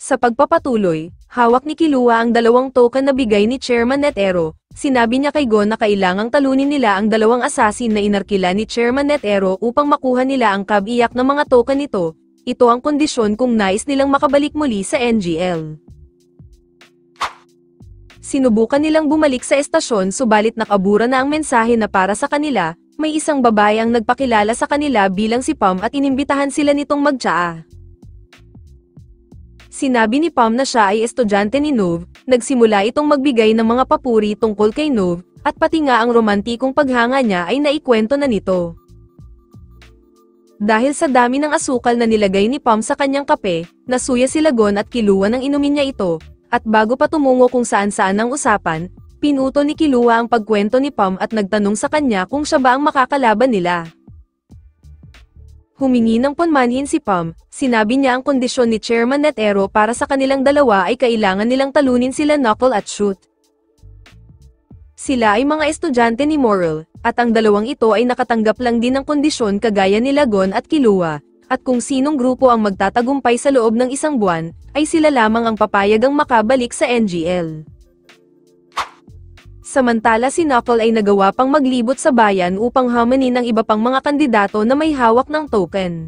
Sa pagpapatuloy, hawak ni Killua ang 2 token na bigay ni Chairman Netero. Sinabi niya kay Gon na kailangang talunin nila ang 2 assassin na inarkila ni Chairman Netero upang makuha nila ang kabiyak ng mga token nito. Ito ang kondisyon kung nais nilang makabalik muli sa NGL. Sinubukan nilang bumalik sa estasyon subalit nakabura na ang mensahe na para sa kanila, may isang babae ang nagpakilala sa kanila bilang si Pam at inimbitahan sila nitong magtsaa. Sinabi ni Pam na siya ay estudyante ni Nov, nagsimula itong magbigay ng mga papuri tungkol kay Nov, at pati nga ang romantikong paghanga niya ay naikwento na nito. Dahil sa dami ng asukal na nilagay ni Pam sa kanyang kape, nasuya sila Gon at Killua nang inumin niya ito, at bago pa tumungo kung saan-saan ang usapan, pinuto ni Killua ang pagkwento ni Pam at nagtanong sa kanya kung siya ba ang makakalaban nila. Humingi ng panmanhin si Pam, sinabi niya ang kondisyon ni Chairman Netero para sa kanilang dalawa ay kailangan nilang talunin sila Knuckle at Shoot. Sila ay mga estudyante ni Moral, at ang dalawang ito ay nakatanggap lang din ng kondisyon kagaya nila Gon at Killua, at kung sinong grupo ang magtatagumpay sa loob ng 1 buwan, ay sila lamang ang papayagang makabalik sa NGL. Samantala si Knuckle ay nagawa pang maglibot sa bayan upang hamanin ang iba pang mga kandidato na may hawak ng token.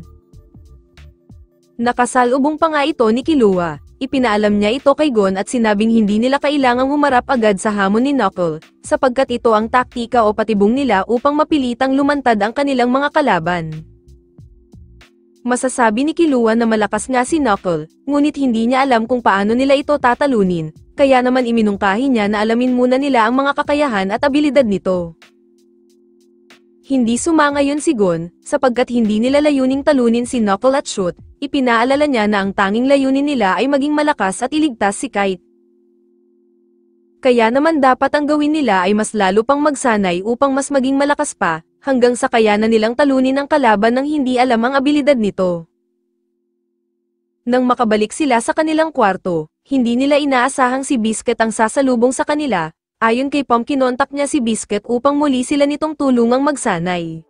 Nakasalubong pa nga ito ni Killua, ipinaalam niya ito kay Gon at sinabing hindi nila kailangang humarap agad sa hamon ni Knuckle, sapagkat ito ang taktika o patibong nila upang mapilitang lumantad ang kanilang mga kalaban. Masasabi ni Killua na malakas nga si Knuckle, ngunit hindi niya alam kung paano nila ito tatalunin, kaya naman iminungkahi niya na alamin muna nila ang mga kakayahan at abilidad nito. Hindi sumangayon si Gon, sapagkat hindi nila layuning talunin si Knuckle at Shoot, ipinaalala niya na ang tanging layunin nila ay maging malakas at iligtas si Kite. Kaya naman dapat ang gawin nila ay mas lalo pang magsanay upang mas maging malakas pa, hanggang sa kayanan nilang talunin ang kalaban nang hindi alam ang abilidad nito. Nang makabalik sila sa kanilang kwarto, hindi nila inaasahang si Biscuit ang sasalubong sa kanila. Ayon kay Pam, kinontak niya si Biscuit upang muli sila nitong tulungang magsanay.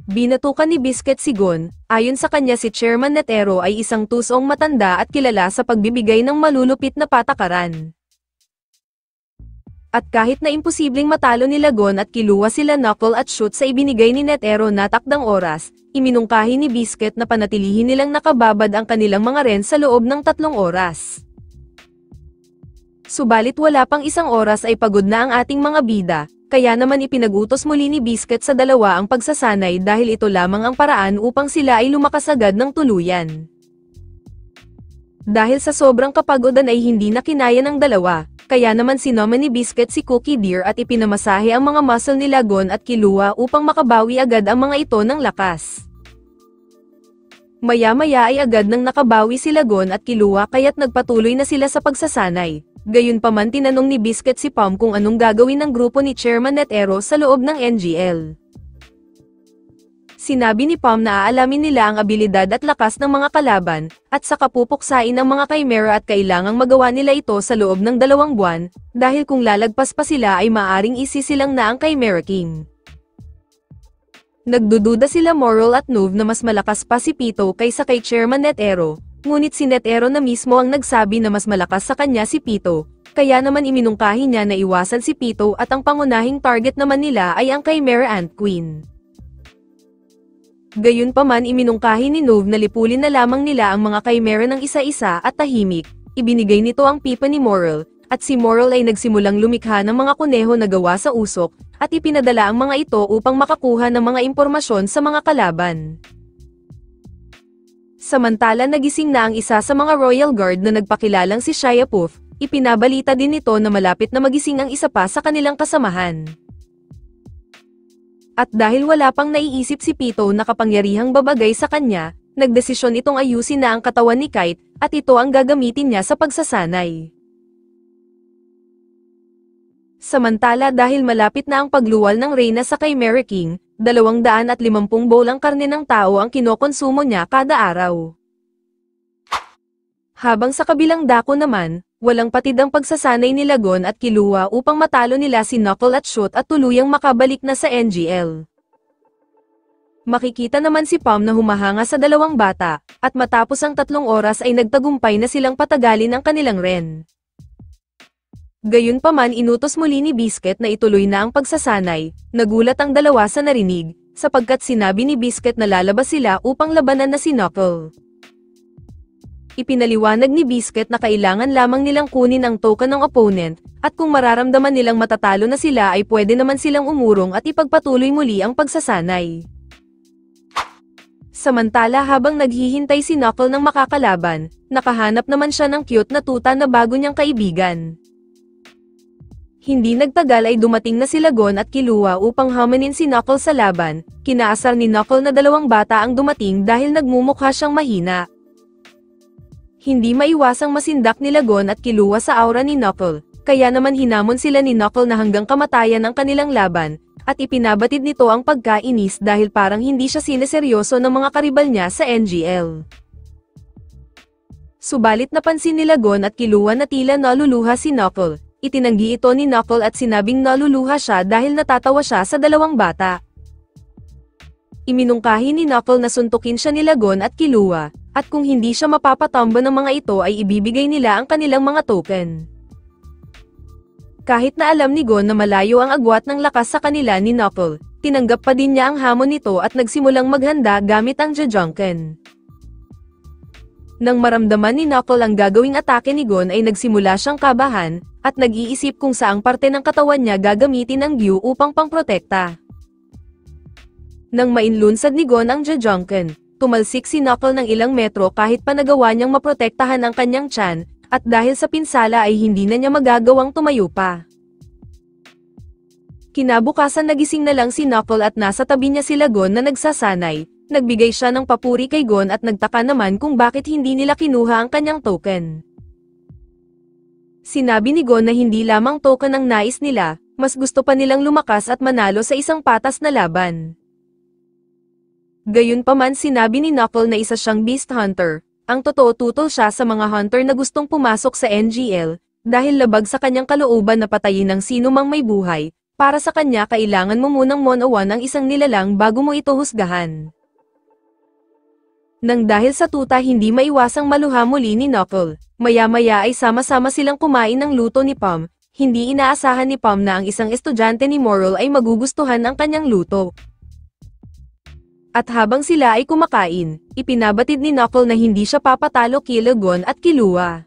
Binatukan ni Biscuit si Gon, ayon sa kanya si Chairman Netero ay isang tusong matanda at kilala sa pagbibigay ng malulupit na patakaran. At kahit na imposibleng matalo nila Gon at Killua sila Knuckle at Shoot sa ibinigay ni Netero na takdang oras, iminungkahi ni Biscuit na panatilihin nilang nakababad ang kanilang mga ren sa loob ng 3 oras. Subalit wala pang 1 oras ay pagod na ang ating mga bida, kaya naman ipinag-utos muli ni Biscuit sa dalawa ang pagsasanay dahil ito lamang ang paraan upang sila ay lumakas agad ng tuluyan. Dahil sa sobrang kapagodan ay hindi na kinaya ng dalawa, kaya naman sinoma ni Biscuit si Cookie Deer at ipinamasahe ang mga muscle nila Gon at Killua upang makabawi agad ang mga ito ng lakas. Maya-maya ay agad nang nakabawi sila Gon at Killua kaya't nagpatuloy na sila sa pagsasanay. Gayunpaman tinanong ni Biscuit si Pam kung anong gagawin ng grupo ni Chairman Netero sa loob ng NGL. Sinabi ni Pam na aalamin nila ang abilidad at lakas ng mga kalaban, at saka pupuksain ang mga Chimera at kailangang magawa nila ito sa loob ng 2 buwan, dahil kung lalagpas pa sila ay maaring isisilang na ang Chimera King. Nagdududa sila Moral at Nov na mas malakas pa si Pito kaysa kay Chairman Netero, ngunit si Netero na mismo ang nagsabi na mas malakas sa kanya si Pito, kaya naman iminungkahi niya na iwasan si Pito at ang pangunahing target naman nila ay ang Chimera Ant Queen. Gayunpaman iminungkahi ni Nov na lipulin na lamang nila ang mga Chimera ng isa-isa at tahimik, ibinigay nito ang pipa ni Moral, at si Moral ay nagsimulang lumikha ng mga kuneho na gawa sa usok, at ipinadala ang mga ito upang makakuha ng mga impormasyon sa mga kalaban. Samantala nagising na ang isa sa mga Royal Guard na nagpakilalang si Shia Puff, ipinabalita din nito na malapit na magising ang isa pa sa kanilang kasamahan. At dahil wala pang naiisip si Pito na kapangyarihang babagay sa kanya, nagdesisyon itong ayusin na ang katawan ni Kite, at ito ang gagamitin niya sa pagsasanay. Samantala dahil malapit na ang pagluwal ng reyna sa Chimera King, 250 bolang karne ng tao ang kinokonsumo niya kada araw. Habang sa kabilang dako naman, walang patid ang pagsasanay nila Gon at Killua upang matalo nila si Knuckle at Shoot at tuluyang makabalik na sa NGL. Makikita naman si Pom na humahanga sa dalawang bata, at matapos ang 3 oras ay nagtagumpay na silang patagalin ang kanilang ren. Gayunpaman inutos muli ni Biscuit na ituloy na ang pagsasanay, nagulat ang dalawa sa narinig, sapagkat sinabi ni Biscuit na lalabas sila upang labanan na si Knuckle. Ipinaliwanag ni Biscuit na kailangan lamang nilang kunin ang token ng opponent, at kung mararamdaman nilang matatalo na sila ay pwede naman silang umurong at ipagpatuloy muli ang pagsasanay. Samantala habang naghihintay si Knuckle ng makakalaban, nakahanap naman siya ng cute na tuta na bago niyang kaibigan. Hindi nagtagal ay dumating na sila Gon at Killua upang hamanin si Knuckle sa laban. Kinaasar ni Knuckle na 2 bata ang dumating dahil nagmumukha siyang mahina. Hindi maiwasang masindak nila Gon at Killua sa aura ni Knuckle, kaya naman hinamon sila ni Knuckle na hanggang kamatayan ang kanilang laban, at ipinabatid nito ang pagkainis dahil parang hindi siya sineseryoso ng mga karibal niya sa NGL. Subalit napansin nila Gon at Killua na tila naluluha si Knuckle. Itinanggi ito ni Knuckle at sinabing naluluha siya dahil natatawa siya sa 2 bata. Iminungkahi ni Knuckle na suntukin siya nila Gon at Killua, at kung hindi siya mapapatombo ng mga ito ay ibibigay nila ang kanilang mga token. Kahit na alam ni Gon na malayo ang agwat ng lakas sa kanila ni Knuckle, tinanggap pa din niya ang hamon nito at nagsimulang maghanda gamit ang Jajunken. Nang maramdaman ni Knuckle ang gagawing atake ni Gon ay nagsimula siyang kabahan, at nag-iisip kung saang parte ng katawan niya gagamitin ang Gyu upang pangprotekta. Nang mainlunsad ni Gon ang Jajunken, tumalsik si Knuckle ng ilang metro kahit pa nagawa niyang maprotektahan ang kanyang tiyan, at dahil sa pinsala ay hindi na niya magagawang tumayo pa. Kinabukasan nagising na lang si Knuckle at nasa tabi niya sila Gon na nagsasanay, nagbigay siya ng papuri kay Gon at nagtaka naman kung bakit hindi nila kinuha ang kanyang token. Sinabi ni Gon na hindi lamang token ang nais nila, mas gusto pa nilang lumakas at manalo sa isang patas na laban. Gayunpaman sinabi ni Knuckle na isa siyang Beast Hunter. Ang totoo tutol siya sa mga hunter na gustong pumasok sa NGL, dahil labag sa kanyang kalooban na patayin ng sino mang may buhay, para sa kanya kailangan mo munang monawan ang isang nilalang bago mo ito husgahan. Nang dahil sa tuta hindi maiwasang maluha muli ni Knuckle, maya-maya ay sama-sama silang kumain ng luto ni Pom, hindi inaasahan ni Pom na ang isang estudyante ni Moral ay magugustuhan ang kanyang luto. At habang sila ay kumakain, ipinabatid ni Knuckle na hindi siya papatalo kila Gon at Killua.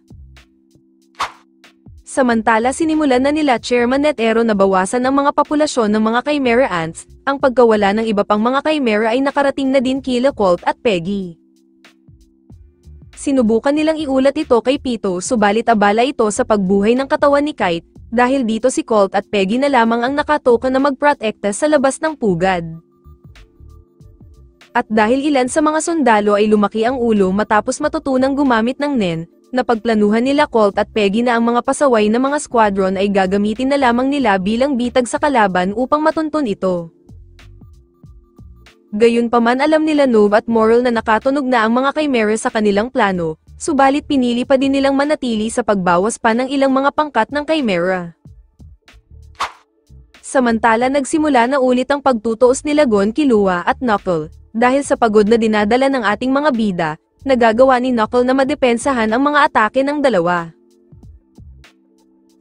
Samantala sinimulan na nila Chairman Netero na bawasan ang mga populasyon ng mga Chimera Ants, ang pagkawala ng iba pang mga Chimera ay nakarating na din kila Colt at Peggy. Sinubukan nilang iulat ito kay Pito subalit abala ito sa pagbuhay ng katawan ni Kite, dahil dito si Colt at Peggy na lamang ang nakatoka na magprotekta sa labas ng pugad. At dahil ilan sa mga sundalo ay lumaki ang ulo matapos matutunang gumamit ng Nen, napagplanuhan nila Colt at Peggy na ang mga pasaway na mga squadron ay gagamitin na lamang nila bilang bitag sa kalaban upang matuntun ito. Gayunpaman alam nila Nove at Moral na nakatunog na ang mga Chimera sa kanilang plano, subalit pinili pa din nilang manatili sa pagbawas pa ng ilang mga pangkat ng Chimera. Samantala nagsimula na ulit ang pagtutuos nila Gon, Killua at Knuckle. Dahil sa pagod na dinadala ng ating mga bida, nagagawa ni Knuckle na madepensahan ang mga atake ng dalawa.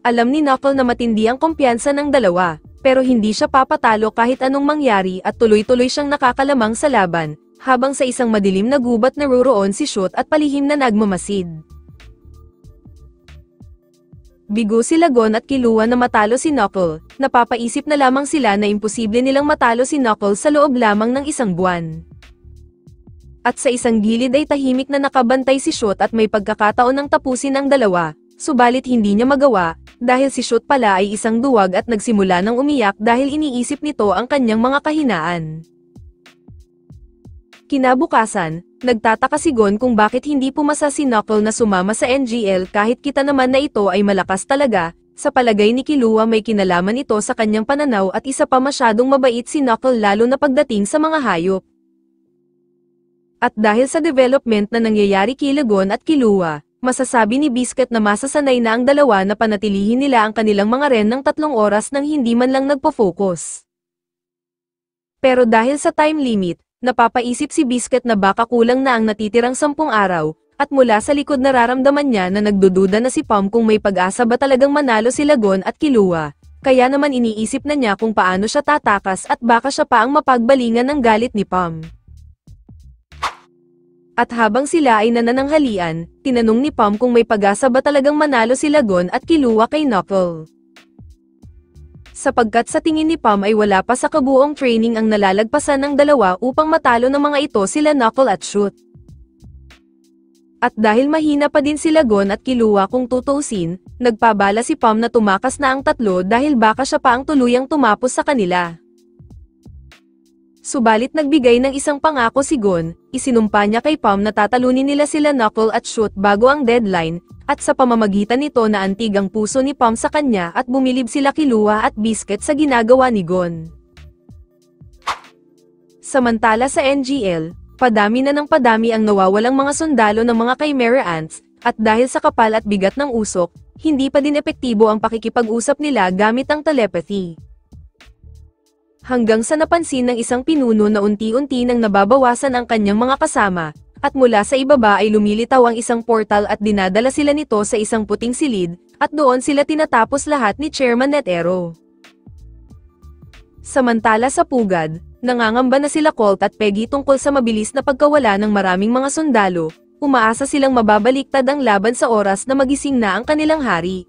Alam ni Knuckle na matindi ang kumpiyansa ng dalawa, pero hindi siya papatalo kahit anong mangyari at tuloy-tuloy siyang nakakalamang sa laban, habang sa isang madilim na gubat naruroon si Shoot at palihim na nagmamasid. Bigo sila Gon at Killua na matalo si Knuckle, napapaisip na lamang sila na imposible nilang matalo si Knuckle sa loob lamang ng 1 buwan. At sa isang gilid ay tahimik na nakabantay si Shoot at may pagkakataon ng tapusin ang dalawa, subalit hindi niya magawa, dahil si Shoot pala ay isang duwag at nagsimula ng umiyak dahil iniisip nito ang kanyang mga kahinaan. Kinabukasan, nagtataka si Gon kung bakit hindi pumasa si Knuckle na sumama sa NGL kahit kita naman na ito ay malakas talaga, sa palagay ni Killua may kinalaman ito sa kanyang pananaw at isa pa masyadong mabait si Knuckle lalo na pagdating sa mga hayop. At dahil sa development na nangyayari kila Gon at Killua, masasabi ni Biscuit na masasanay na ang dalawa na panatilihin nila ang kanilang mga ren ng 3 oras nang hindi man lang nagpo-focus. Pero dahil sa time limit, Napapaisip si Biscuit na baka kulang na ang natitirang 10 araw, at mula sa likod nararamdaman niya na nagdududa na si Pom kung may pag-asa ba talagang manalo si Lagon at Killua. Kaya naman iniisip na niya kung paano siya tatakas at baka siya pa ang mapagbalingan ng galit ni Pom. At habang sila ay nanananghalian, tinanong ni Pom kung may pag-asa ba talagang manalo si Lagon at Killua kay Knuckle. Sapagkat sa tingin ni Pom ay wala pa sa kabuong training ang nalalagpasan ng dalawa upang matalo ng mga ito sila Knuckle at Shoot. At dahil mahina pa din si Lagon at Killua kung tutuusin, nagpabala si Pom na tumakas na ang tatlo dahil baka siya pa ang tuluyang tumapos sa kanila. Subalit nagbigay ng isang pangako si Gon, isinumpa niya kay Pom na tatalunin nila sila Knuckle at Shoot bago ang deadline, at sa pamamagitan nito na antig ang puso ni Pom sa kanya at bumilib sila Killua at Biscuit sa ginagawa ni Gon. Samantala sa NGL, padami na ng padami ang nawawalang mga sundalo ng mga Chimera Ants, at dahil sa kapal at bigat ng usok, hindi pa din epektibo ang pakikipag-usap nila gamit ang telepathy. Hanggang sa napansin ng isang pinuno na unti-unti nang nababawasan ang kanyang mga kasama, at mula sa ibaba ay lumilitaw ang isang portal at dinadala sila nito sa isang puting silid, at doon sila tinatapos lahat ni Chairman Netero. Samantala sa pugad, nangangamba na sila Colt at Peggy tungkol sa mabilis na pagkawala ng maraming mga sundalo, umaasa silang mababaliktad ang laban sa oras na magising na ang kanilang hari.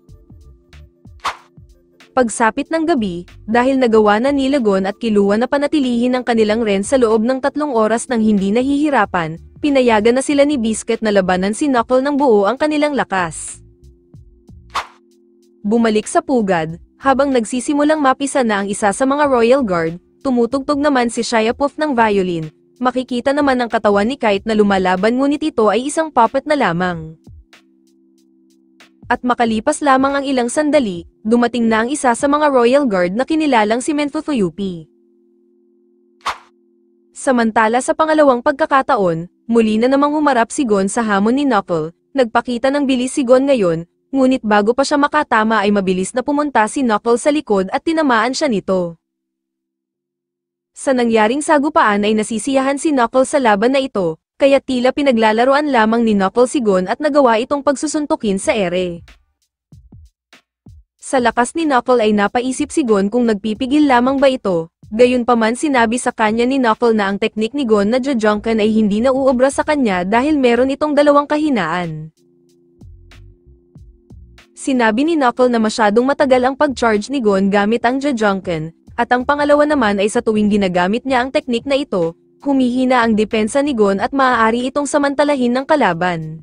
Pagsapit ng gabi, dahil nagawa na ni Lagon at Killua na panatilihin ang kanilang ren sa loob ng 3 oras nang hindi nahihirapan, pinayagan na sila ni Biscuit na labanan si Knuckle ng buo ang kanilang lakas. Bumalik sa pugad, habang nagsisimulang mapisa na ang isa sa mga Royal Guard, tumutugtog naman si Shia Puff ng violin, makikita naman ang katawan ni Kite na lumalaban ngunit ito ay isang puppet na lamang. At makalipas lamang ang ilang sandali, dumating na ang isa sa mga Royal Guard na kinilalang si Menthothoyupi. Samantala sa pangalawang pagkakataon, muli na namang humarap si Gon sa hamon ni Knuckle, nagpakita ng bilis si Gon ngayon, ngunit bago pa siya makatama ay mabilis na pumunta si Knuckle sa likod at tinamaan siya nito. Sa nangyaring sagupaan ay nasisiyahan si Knuckle sa laban na ito, kaya tila pinaglalaroan lamang ni Knuckle si Gon at nagawa itong pagsusuntukin sa ere. Sa lakas ni Knuckle ay napaisip si Gon kung nagpipigil lamang ba ito, gayunpaman sinabi sa kanya ni Knuckle na ang teknik ni Gon na Jajangkan ay hindi na uobra sa kanya dahil meron itong dalawang kahinaan. Sinabi ni Knuckle na masyadong matagal ang pag-charge ni Gon gamit ang Jajangkan, at ang pangalawa naman ay sa tuwing ginagamit niya ang teknik na ito, humihina ang depensa ni Gon at maaari itong samantalahin ng kalaban.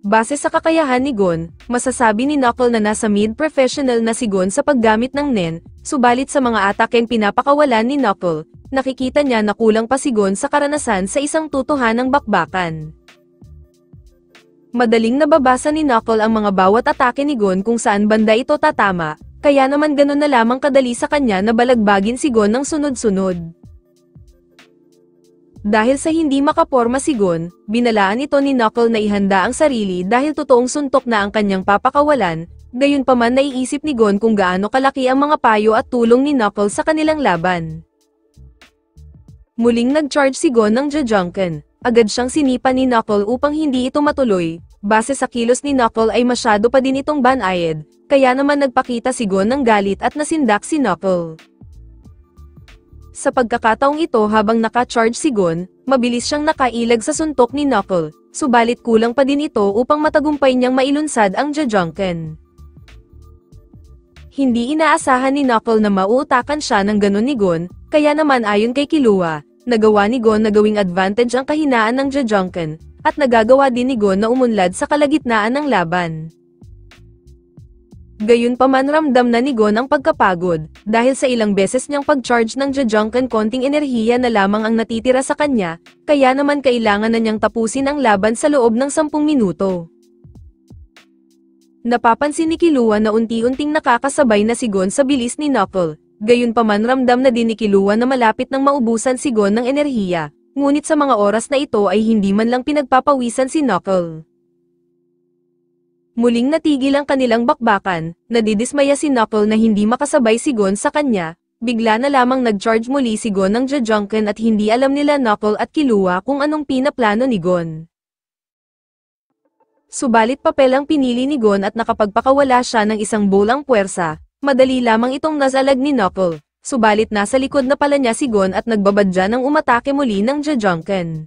Base sa kakayahan ni Gon, masasabi ni Knuckle na nasa mid-professional na si Gon sa paggamit ng Nen, subalit sa mga atakeng pinapakawalan ni Knuckle, nakikita niya na kulang pa si Gon sa karanasan sa isang tutuhanang bakbakan. Madaling nababasa ni Knuckle ang mga bawat atake ni Gon kung saan banda ito tatama, kaya naman ganun na lamang kadali sa kanya na balagbagin si Gon ng sunod-sunod. Dahil sa hindi makaporma si Gon, binalaan ito ni Knuckle na ihanda ang sarili dahil totoong suntok na ang kanyang papakawalan, gayunpaman naiisip ni Gon kung gaano kalaki ang mga payo at tulong ni Knuckle sa kanilang laban. Muling nag-charge si Gon ng Jajangkan, agad siyang sinipa ni Knuckle upang hindi ito matuloy, base sa kilos ni Knuckle ay masyado pa din itong banayad, kaya naman nagpakita si Gon ng galit at nasindak si Knuckle. Sa pagkakataong ito habang naka-charge si Gon, mabilis siyang nakailag sa suntok ni Knuckle, subalit kulang pa din ito upang matagumpay niyang mailunsad ang Jajangkan. Hindi inaasahan ni Knuckle na mauutakan siya ng ganun ni Gon, kaya naman ayon kay Killua, nagawa ni Gon na gawing advantage ang kahinaan ng Jajangkan, at nagagawa din ni Gon na umunlad sa kalagitnaan ng laban. Gayunpaman ramdam na ni Gon ang pagkapagod, dahil sa ilang beses niyang pag-charge ng Jajangkan konting enerhiya na lamang ang natitira sa kanya, kaya naman kailangan na niyang tapusin ang laban sa loob ng 10 minuto. Napapansin ni Killua na unti-unting nakakasabay na si Gon sa bilis ni Knuckle, gayunpaman ramdam na din ni Killua na malapit nang maubusan si Gon ng enerhiya, ngunit sa mga oras na ito ay hindi man lang pinagpapawisan si Knuckle. Muling natigil ang kanilang bakbakan, nadidismaya si Knuckle na hindi makasabay si Gon sa kanya, Bigla na lamang nag-charge muli si Gon ng Jajangkan at hindi alam nila Knuckle at Killua kung anong pinaplano ni Gon. Subalit papel ang pinili ni Gon at nakapagpakawala siya ng isang bolang puwersa, madali lamang itong nasalag ni Knuckle. Subalit nasa likod na pala niya si Gon at nagbabadya ng umatake muli ng Jajangkan.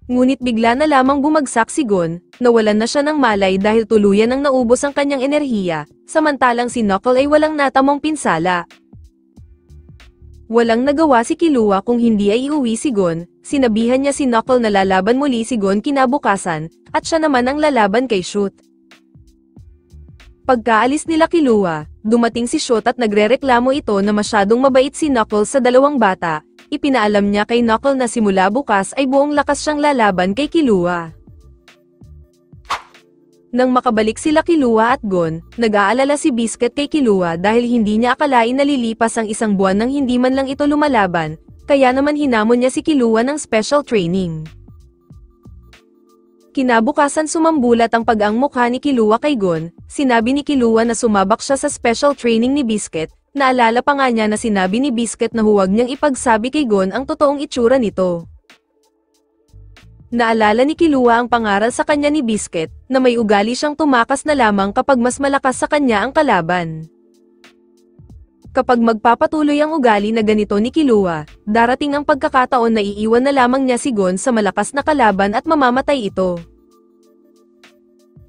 Ngunit bigla na lamang bumagsak si Gon, nawalan na siya ng malay dahil tuluyan ang naubos ang kanyang enerhiya, samantalang si Knuckle ay walang natamong pinsala. Walang nagawa si Killua kung hindi ay iuwi si Gon, sinabihan niya si Knuckle na lalaban muli si Gon kinabukasan, at siya naman ang lalaban kay Shoot. Pagkaalis nila Killua, dumating si Shoot at nagrereklamo ito na masyadong mabait si Knuckle sa dalawang bata. Ipinaalam niya kay Knuckle na simula bukas ay buong lakas siyang lalaban kay Killua. Nang makabalik sila Killua at Gon, nag-aalala si Biscuit kay Killua dahil hindi niya akalain na lilipas ang isang buwan nang hindi man lang ito lumalaban, kaya naman hinamon niya si Killua ng special training. Kinabukasan sumambulat ang pag-ang mukha ni Killua kay Gon, sinabi ni Killua na sumabak siya sa special training ni Biscuit, naalala pa nga niya na sinabi ni Biscuit na huwag niyang ipagsabi kay Gon ang totoong itsura nito. Naalala ni Killua ang pangaral sa kanya ni Biscuit, na may ugali siyang tumakas na lamang kapag mas malakas sa kanya ang kalaban. Kapag magpapatuloy ang ugali na ganito ni Killua, darating ang pagkakataon na iiwan na lamang niya si Gon sa malakas na kalaban at mamamatay ito.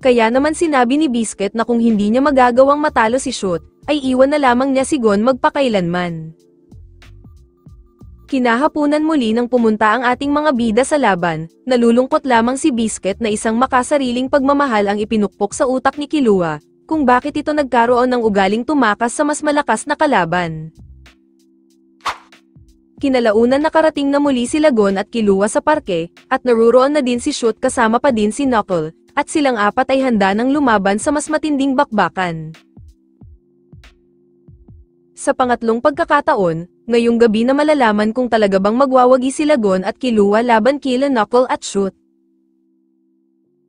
Kaya naman sinabi ni Biscuit na kung hindi niya magagawang matalo si Shoot, ay iwan na lamang niya si Gon magpakailanman. Kinahapunan muli nang pumunta ang ating mga bida sa laban, nalulungkot lamang si Biscuit na isang makasariling pagmamahal ang ipinukpok sa utak ni Killua, kung bakit ito nagkaroon ng ugaling tumakas sa mas malakas na kalaban. Kinalaunan nakarating na muli sila Gon at Killua sa parke, at naruroon na din si Shoot kasama pa din si Knuckle, at silang apat ay handa ng lumaban sa mas matinding bakbakan. Sa pangatlong pagkakataon, ngayong gabi na malalaman kung talaga bang magwawagi sila Gon at Killua laban kila Knuckle at Shoot.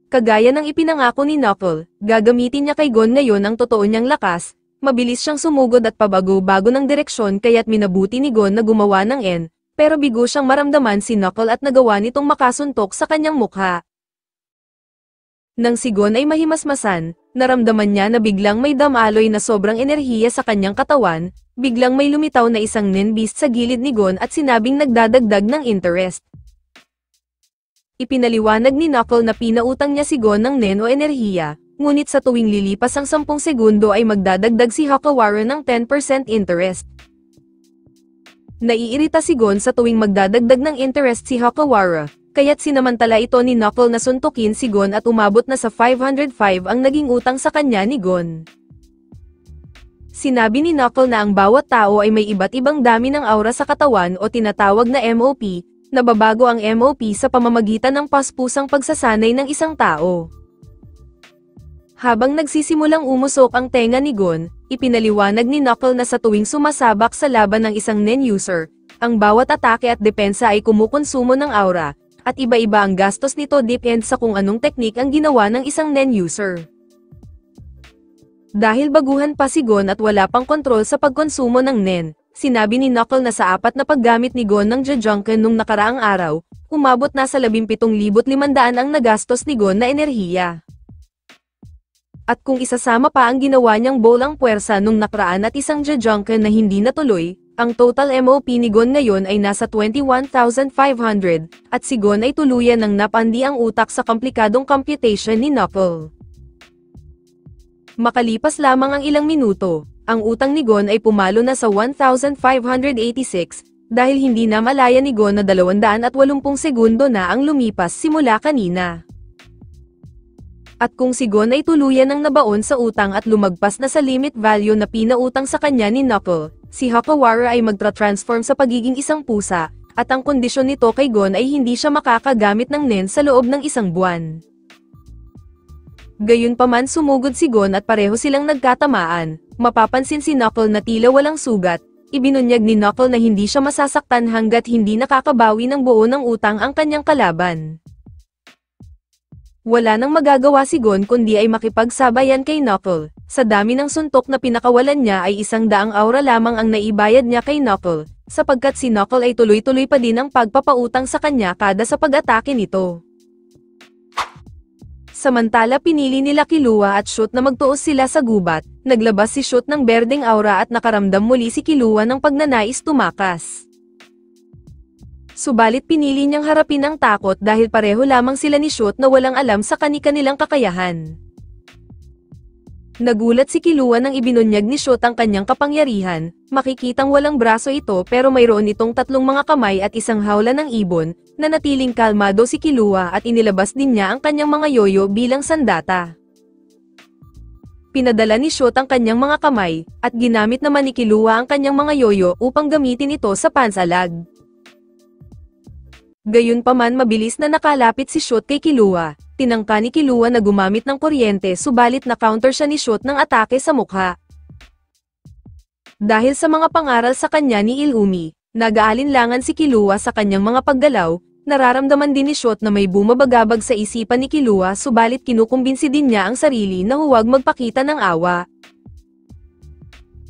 Kagaya ng ipinangako ni Knuckle, gagamitin niya kay Gon ngayon ang totoo niyang lakas, mabilis siyang sumugod at pabago-bago ng direksyon kaya't minabuti ni Gon na gumawa ng N, pero bigo siyang maramdaman si Knuckle at nagawa nitong makasuntok sa kanyang mukha. Nang si Gon ay mahimasmasan, naramdaman niya na biglang may damaloy na sobrang enerhiya sa kanyang katawan, biglang may lumitaw na isang Nen Beast sa gilid ni Gon at sinabing nagdadagdag ng interest. Ipinaliwanag ni Knuckle na pinautang niya si Gon ng Nen o enerhiya, ngunit sa tuwing lilipas ang 10 segundo ay magdadagdag si Hakawara ng 10% interest. Naiirita si Gon sa tuwing magdadagdag ng interest si Hakawara, kaya't sinamantala ito ni Knuckle na suntukin si Gon at umabot na sa 505 ang naging utang sa kanya ni Gon. Sinabi ni Knuckle na ang bawat tao ay may iba't ibang dami ng aura sa katawan o tinatawag na MOP, nababago ang MOP sa pamamagitan ng paspusang pagsasanay ng isang tao. Habang nagsisimulang umusok ang tenga ni Gon, ipinaliwanag ni Knuckle na sa tuwing sumasabak sa laban ng isang Nen user, ang bawat atake at depensa ay kumukonsumo ng aura, at iba-iba ang gastos nito depende sa kung anong teknik ang ginawa ng isang Nen user. Dahil baguhan pa si Gon at wala pang kontrol sa pagkonsumo ng Nen, sinabi ni Knuckle na sa 4 na paggamit ni Gon ng Jajangkan nung nakaraang araw, umabot na sa 17,500 ang nagastos ni Gon na enerhiya. At kung isasama pa ang ginawa niyang bolang puwersa nung nakaraan at isang Jajangkan na hindi natuloy, ang total MOP ni Gon ngayon ay nasa 21,500, at si Gon ay tuluyan ng napandi ang utak sa komplikadong computation ni Knuckle. Makalipas lamang ang ilang minuto, ang utang ni Gon ay pumalo na sa 1,586, dahil hindi na malaya ni Gon na 280 segundo na ang lumipas simula kanina. At kung si Gon ay tuluyan ng nabaon sa utang at lumagpas na sa limit value na pinautang sa kanya ni Knuckle, si Hakawara ay magtra-transform sa pagiging isang pusa, at ang kondisyon nito kay Gon ay hindi siya makakagamit ng Nen sa loob ng isang buwan. Gayunpaman sumugod si Gon at pareho silang nagkatamaan, mapapansin si Knuckle na tila walang sugat, ibinunyag ni Knuckle na hindi siya masasaktan hanggat hindi nakakabawi ng buo ng utang ang kanyang kalaban. Wala nang magagawa si Gon kundi ay makipagsabayan kay Knuckle. Sa dami ng suntok na pinakawalan niya ay 100 aura lamang ang naibayad niya kay Knuckle, sapagkat si Knuckle ay tuloy-tuloy pa din ang pagpapautang sa kanya kada sa pag-atake nito. Samantala pinili nila Killua at Shoot na magtuos sila sa gubat, naglabas si Shoot ng berdeng aura at nakaramdam muli si Killua ng pagnanais tumakas. Subalit pinili niyang harapin ang takot dahil pareho lamang sila ni Shoot na walang alam sa kani-kanilang kakayahan. Nagulat si Killua nang ibinunyag ni Shoot ang kanyang kapangyarihan, makikitang walang braso ito pero mayroon itong 3 mga kamay at isang hawla ng ibon, na natiling kalmado si Killua at inilabas din niya ang kanyang mga yoyo bilang sandata. Pinadala ni Shoot ang kanyang mga kamay, at ginamit naman ni Killua ang kanyang mga yoyo upang gamitin ito sa pansalag. Gayunpaman mabilis na nakalapit si Shoot kay Killua, tinangka ni Killua na gumamit ng kuryente subalit na-counter siya ni Shoot ng atake sa mukha. Dahil sa mga pangaral sa kanya ni Illumi, nag-aalinlangan si Killua sa kanyang mga paggalaw, nararamdaman din ni Shoot na may bumabagabag sa isipan ni Killua subalit kinukumbinsi din niya ang sarili na huwag magpakita ng awa.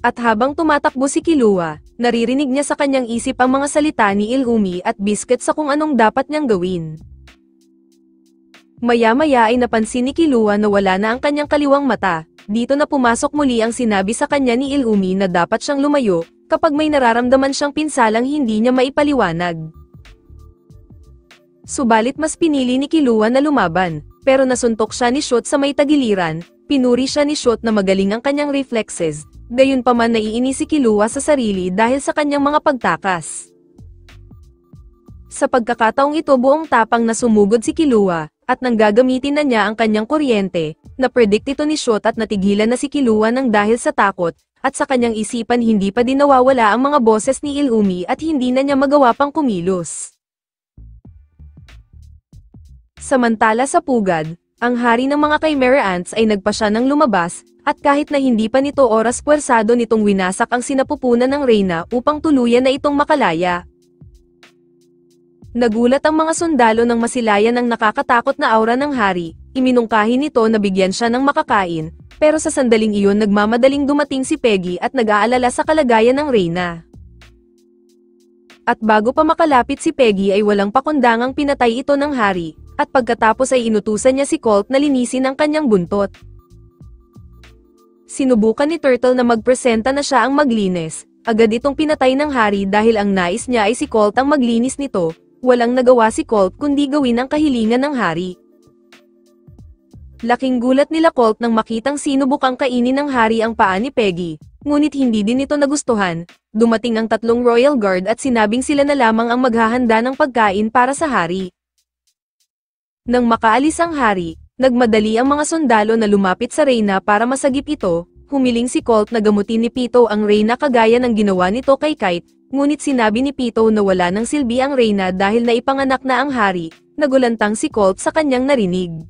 At habang tumatakbo si Killua, naririnig niya sa kanyang isip ang mga salita ni Illumi at Biscuit sa kung anong dapat niyang gawin. Maya-maya ay napansin ni Killua na wala na ang kanyang kaliwang mata, dito na pumasok muli ang sinabi sa kanya ni Illumi na dapat siyang lumayo, kapag may nararamdaman siyang pinsalang hindi niya maipaliwanag. Subalit mas pinili ni Killua na lumaban, pero nasuntok siya ni Shoot sa may tagiliran, pinuri siya ni Shoot na magaling ang kanyang reflexes. Gayunpaman naiinis si Killua sa sarili dahil sa kanyang mga pagtakas. Sa pagkakataong ito buong tapang na sumugod si Killua, at nang gagamitin na niya ang kanyang kuryente, na-predict ito ni Shoot at natigilan na si Killua ng dahil sa takot, at sa kanyang isipan hindi pa din nawawala ang mga boses ni Illumi at hindi na niya magawa pang kumilos. Samantala sa pugad, ang hari ng mga Chimera Ants ay nagpasya ng lumabas, at kahit na hindi pa nito oras puwersado nitong winasak ang sinapupunan ng Reyna upang tuluyan na itong makalaya. Nagulat ang mga sundalo nang masilayan ang nakakatakot na aura ng hari, iminungkahi nito na bigyan siya ng makakain, pero sa sandaling iyon nagmamadaling dumating si Peggy at nag-aalala sa kalagayan ng Reyna. At bago pa makalapit si Peggy ay walang pakundangang pinatay ito ng hari, at pagkatapos ay inutusan niya si Colt na linisin ang kanyang buntot. Sinubukan ni Turtle na magpresenta na siya ang maglinis, agad itong pinatay ng hari dahil ang nais niya ay si Colt ang maglinis nito, walang nagawa si Colt kundi gawin ang kahilingan ng hari. Laking gulat nila Colt nang makitang sinubukang kainin ng hari ang paa ni Peggy, ngunit hindi din ito nagustuhan, dumating ang 3 Royal Guard at sinabing sila na lamang ang maghahanda ng pagkain para sa hari. Nang makaalis ang hari, nagmadali ang mga sundalo na lumapit sa Reyna para masagip ito, humiling si Colt na gamutin ni Pito ang Reyna kagaya ng ginawa nito kay Kite, ngunit sinabi ni Pito na wala nang silbi ang Reyna dahil naipanganak na ang hari, nagulantang si Colt sa kanyang narinig.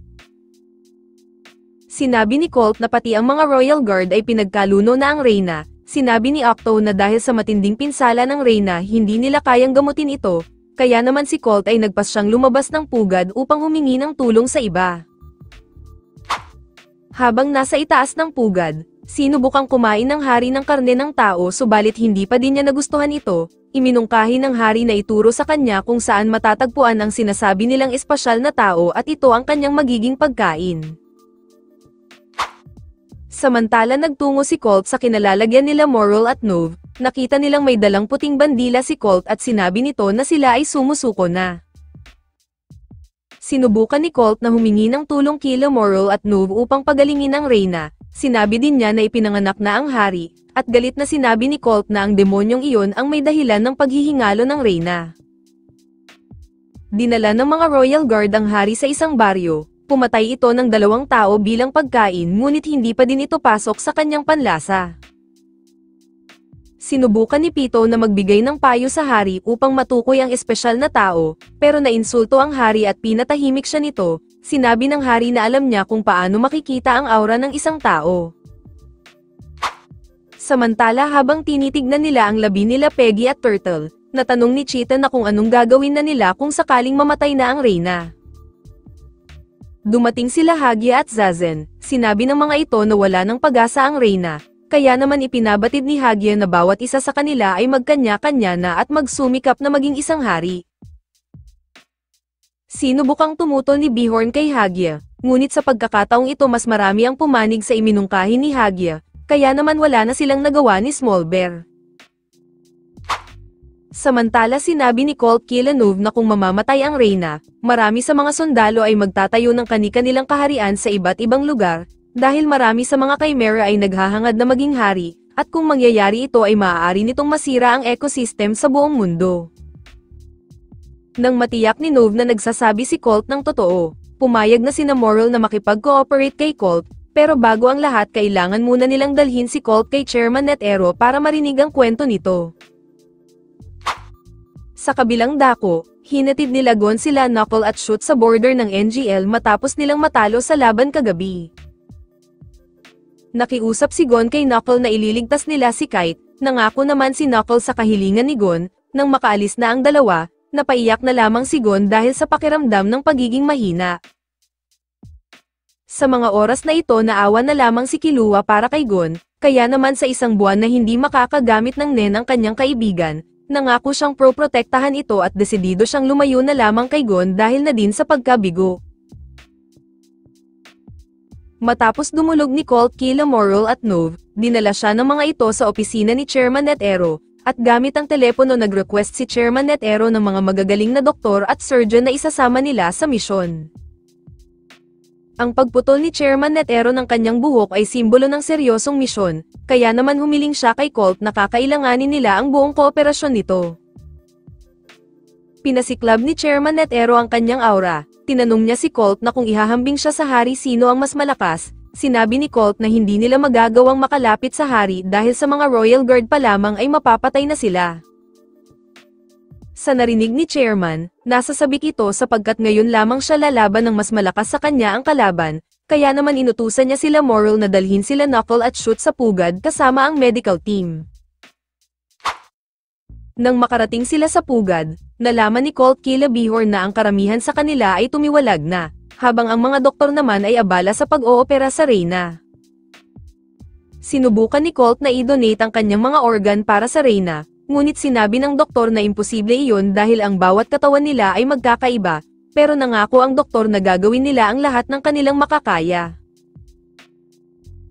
Sinabi ni Colt na pati ang mga Royal Guard ay pinagkaluno na ang Reyna, sinabi ni Octo na dahil sa matinding pinsala ng Reyna hindi nila kayang gamutin ito, kaya naman si Colt ay nagpasyang lumabas ng pugad upang humingi ng tulong sa iba. Habang nasa itaas ng pugad, sinubukang kumain ng hari ng karne ng tao subalit hindi pa din niya nagustuhan ito, iminungkahi ng hari na ituro sa kanya kung saan matatagpuan ang sinasabi nilang espesyal na tao at ito ang kanyang magiging pagkain. Samantala nagtungo si Colt sa kinalalagyan nila Moral at Nove, nakita nilang may dalang puting bandila si Colt at sinabi nito na sila ay sumusuko na. Sinubukan ni Colt na humingi ng tulong kila Moral at Nove upang pagalingin ang Reyna, sinabi din niya na ipinanganak na ang hari, at galit na sinabi ni Colt na ang demonyong iyon ang may dahilan ng paghihingalo ng Reyna. Dinala ng mga Royal Guard ang hari sa isang baryo. Pumatay ito ng 2 tao bilang pagkain ngunit hindi pa din ito pasok sa kanyang panlasa. Sinubukan ni Pito na magbigay ng payo sa hari upang matukoy ang espesyal na tao, pero nainsulto ang hari at pinatahimik siya nito, sinabi ng hari na alam niya kung paano makikita ang aura ng isang tao. Samantala habang tinitignan nila ang labi nila Peggy at Turtle, natanong ni Cheetah na kung anong gagawin na nila kung sakaling mamatay na ang Reyna. Dumating sila Hagia at Zazen, sinabi ng mga ito na wala ng pag-asa ang Reyna, kaya naman ipinabatid ni Hagia na bawat isa sa kanila ay magkanya-kanya na at magsumikap na maging isang hari. Sinubukang tumutol ni Bihorn kay Hagia, ngunit sa pagkakataong ito mas marami ang pumanig sa iminungkahi ni Hagia, kaya naman wala na silang nagawa ni Small Bear. Samantala sinabi ni Colt Killanove na kung mamamatay ang Reyna, marami sa mga sundalo ay magtatayo ng kani-kanilang kaharian sa iba't ibang lugar, dahil marami sa mga Chimera ay naghahangad na maging hari, at kung mangyayari ito ay maaari nitong masira ang ecosystem sa buong mundo. Nang matiyak ni Nove na nagsasabi si Colt ng totoo, pumayag na sina Morrel na makipag-cooperate kay Colt, pero bago ang lahat kailangan muna nilang dalhin si Colt kay Chairman Netero para marinig ang kwento nito. Sa kabilang dako, hinatid nila Gon sila Knuckle at Shoot sa border ng NGL matapos nilang matalo sa laban kagabi. Nakiusap si Gon kay Knuckle na ililigtas nila si Kite, nangako naman si Knuckle sa kahilingan ni Gon, nang makaalis na ang dalawa, napaiyak na lamang si Gon dahil sa pakiramdam ng pagiging mahina. Sa mga oras na ito naawa na lamang si Killua para kay Gon, kaya naman sa isang buwan na hindi makakagamit ng Nen ang kanyang kaibigan, nangako siyang proprotektahan ito at desidido siyang lumayo na lamang kay Gon dahil na din sa pagkabigo. Matapos dumulog ni Colt Killamorrel at Nove, dinala siya ng mga ito sa opisina ni Chairman Netero, at gamit ang telepono nag-request si Chairman Netero ng mga magagaling na doktor at surgeon na isasama nila sa misyon. Ang pagputol ni Chairman Netero ng kanyang buhok ay simbolo ng seryosong misyon, kaya naman humiling siya kay Colt na kakailanganin nila ang buong kooperasyon nito. Pinasiklab ni Chairman Netero ang kanyang aura, tinanong niya si Colt na kung ihahambing siya sa hari sino ang mas malakas, sinabi ni Colt na hindi nila magagawang makalapit sa hari dahil sa mga Royal Guard pa lamang ay mapapatay na sila. Sa narinig ni Chairman, nasasabik ito sapagkat ngayon lamang siya lalaban ng mas malakas sa kanya ang kalaban, kaya naman inutusan niya sila Morrel na dalhin sila Knuckle at Shoot sa pugad kasama ang medical team. Nang makarating sila sa pugad, nalaman ni Colt Bihorn na ang karamihan sa kanila ay tumiwalag na, habang ang mga doktor naman ay abala sa pag-oopera sa Reyna. Sinubukan ni Colt na i-donate ang kanyang mga organ para sa Reyna, ngunit sinabi ng doktor na imposible iyon dahil ang bawat katawan nila ay magkakaiba, pero nangako ang doktor na gagawin nila ang lahat ng kanilang makakaya.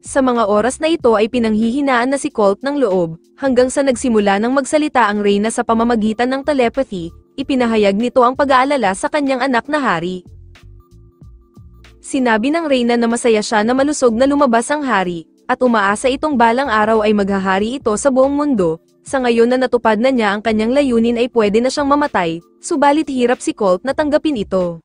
Sa mga oras na ito ay pinanghihinaan na si Colt ng loob, hanggang sa nagsimula ng magsalita ang Reyna sa pamamagitan ng telepathy, ipinahayag nito ang pag-aalala sa kanyang anak na hari. Sinabi ng Reyna na masaya siya na malusog na lumabas ang hari, at umaasa itong balang araw ay maghahari ito sa buong mundo. Sa ngayon na natupad na niya ang kanyang layunin ay pwede na siyang mamatay, subalit hirap si Colt na tanggapin ito.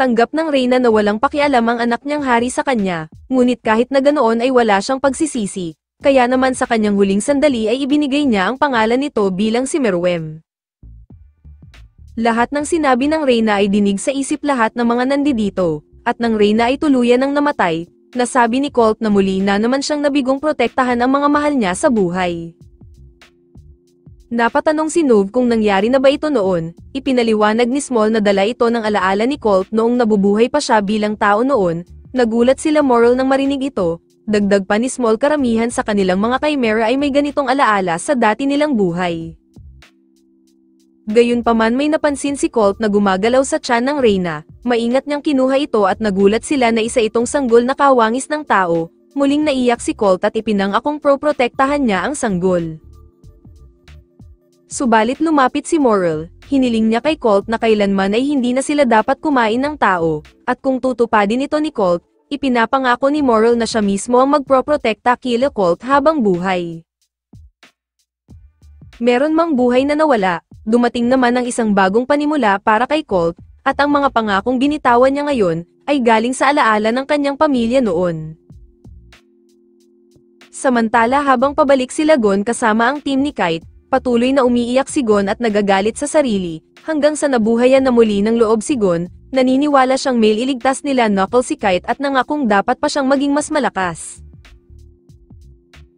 Tanggap ng Reyna na walang pakialam ang anak niyang hari sa kanya, ngunit kahit na ganoon ay wala siyang pagsisisi, kaya naman sa kanyang huling sandali ay ibinigay niya ang pangalan nito bilang si Meruem. Lahat ng sinabi ng Reyna ay dinig sa isip lahat ng mga nandidito, at nang Reyna ay tuluyan ng namatay, nasabi ni Colt na muli na naman siyang nabigong protektahan ang mga mahal niya sa buhay. Napatanong si Nove kung nangyari na ba ito noon, ipinaliwanag ni Small na dala ito ng alaala ni Colt noong nabubuhay pa siya bilang tao noon, nagulat sila Morrel nang marinig ito, dagdag pa ni Small karamihan sa kanilang mga Chimera ay may ganitong alaala sa dati nilang buhay. Gayunpaman may napansin si Colt na gumagalaw sa tiyan ng Reyna, maingat niyang kinuha ito at nagulat sila na isa itong sanggol na kawangis ng tao, muling naiyak si Colt at ipinangakong proprotektahan niya ang sanggol. Subalit lumapit si Morrel, hiniling niya kay Colt na kailanman ay hindi na sila dapat kumain ng tao, at kung tutupadin ito ni Colt, ipinapangako ni Morrel na siya mismo ang magproprotekta kila Colt habang buhay. Meron mang buhay na nawala, dumating naman ang isang bagong panimula para kay Colt, at ang mga pangakong binitawan niya ngayon, ay galing sa alaala ng kanyang pamilya noon. Samantala habang pabalik sila Gon kasama ang team ni Kite, patuloy na umiiyak si Gon at nagagalit sa sarili, hanggang sa nabuhayan na muli ng loob si Gon, naniniwala siyang mailigtas nila Knuckle si Kite at nangakong dapat pa siyang maging mas malakas.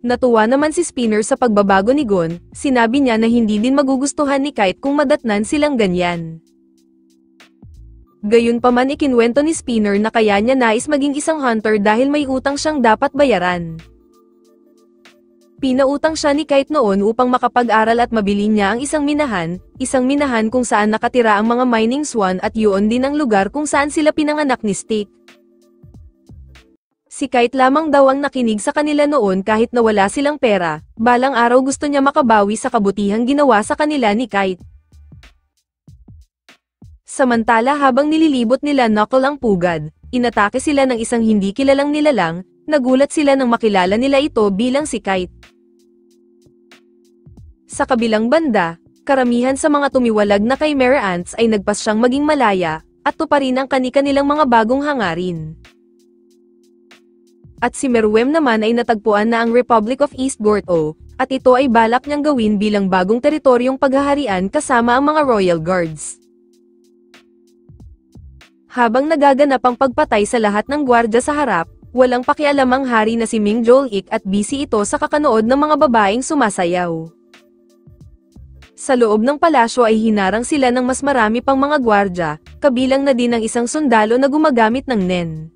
Natuwa naman si Spinner sa pagbabago ni Gon, sinabi niya na hindi din magugustuhan ni Kite kung madatnan silang ganyan. Gayunpaman ikinwento ni Spinner na kaya niya nais maging isang hunter dahil may utang siyang dapat bayaran. Pinautang siya ni Kite noon upang makapag-aral at mabili niya ang isang minahan kung saan nakatira ang mga mining swan at yun din ang lugar kung saan sila pinanganak ni Stick. Si Kite lamang daw ang nakinig sa kanila noon kahit na wala silang pera, balang araw gusto niya makabawi sa kabutihang ginawa sa kanila ni Kite. Samantala habang nililibot nila Knuckle ang pugad, inatake sila ng isang hindi kilalang nilalang, nagulat sila nang makilala nila ito bilang si Kite. Sa kabilang banda, karamihan sa mga tumiwalag na Chimera Ants ay nagpasyang maging malaya, at tuparin ang kani-kanilang mga bagong hangarin. At si Meruem naman ay natagpuan na ang Republic of East Gorto, at ito ay balak niyang gawin bilang bagong teritoryong paghaharian kasama ang mga Royal Guards. Habang nagaganap ang pagpatay sa lahat ng gwardya sa harap, walang pakialam ang hari na si Ming Joel-ik at busy ito sa kakanood ng mga babaeng sumasayaw. Sa loob ng palasyo ay hinarang sila ng mas marami pang mga gwardya, kabilang na din ang isang sundalo na gumagamit ng nen.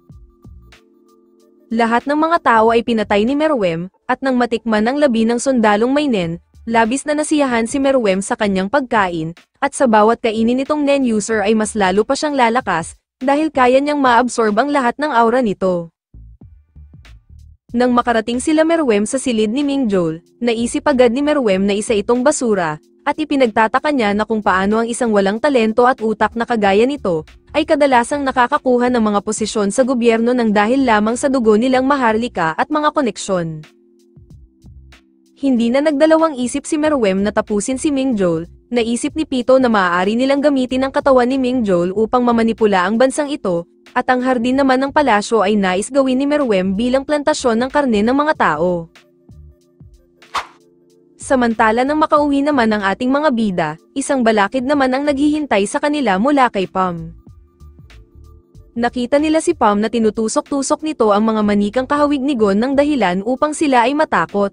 Lahat ng mga tao ay pinatay ni Meruem, at nang matikman ang labi ng sundalong may nen, labis na nasiyahan si Meruem sa kanyang pagkain, at sa bawat kainin nitong nen user ay mas lalo pa siyang lalakas, dahil kaya niyang maabsorb ang lahat ng aura nito. Nang makarating sila Meruem sa silid ni Ming Joel, naisip agad ni Meruem na isa itong basura, at ipinagtataka niya na kung paano ang isang walang talento at utak na kagaya nito, ay kadalasang nakakakuha ng mga posisyon sa gobyerno ng dahil lamang sa dugo nilang maharlika at mga koneksyon. Hindi na nagdalawang isip si Meruem na tapusin si Ming Joel. Naisip ni Pito na maaari nilang gamitin ang katawan ni Ming Joel upang mamanipula ang bansang ito, at ang hardin naman ng palasyo ay nais gawin ni Meruem bilang plantasyon ng karne ng mga tao. Samantala nang makauwi naman ang ating mga bida, isang balakid naman ang naghihintay sa kanila mula kay Pam. Nakita nila si Pam na tinutusok-tusok nito ang mga manikang kahawig ni Gon ng dahilan upang sila ay matakot.